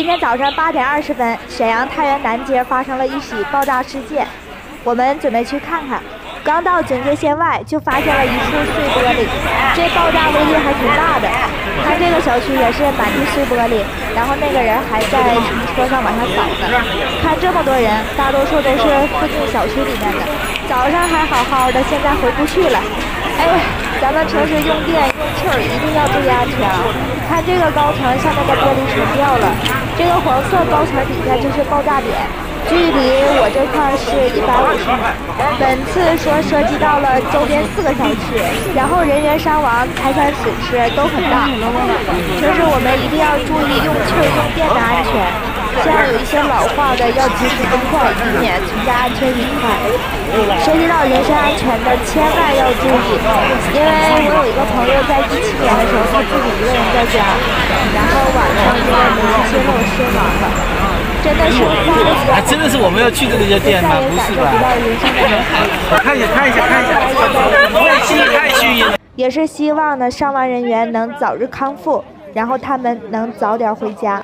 今天早上8点20分，沈阳太原南街发生了一起爆炸事件，我们准备去看看。刚到警戒线外，就发现了一处碎玻璃，这爆炸威力还挺大的。看这个小区也是满地碎玻璃，然后那个人还在从车上往下扫呢。看这么多人，大多数都是附近小区里面的。早上还好好的，现在回不去了。哎，咱们平时用电用气儿一定要注意安全啊！看这个高层下面的玻璃全掉了，这个黄色高层底下就是爆炸点。距离我这块是150米，本次说涉及到了周边4个小区，然后人员伤亡、财产损失都很大，就是我们一定要注意用气儿用电的安全，像有一些老化的要及时更换，以免存在安全隐患。涉及到人身安全的千万要注意，因为我有一个朋友在17年的时候，他自己一个人在家，然后晚上因为煤气泄漏身亡了。真的是真的是我们要去的那家店吗？不是吧？看一下，太虚应了。也是希望呢，伤亡人员能早日康复，然后他们能早点回家。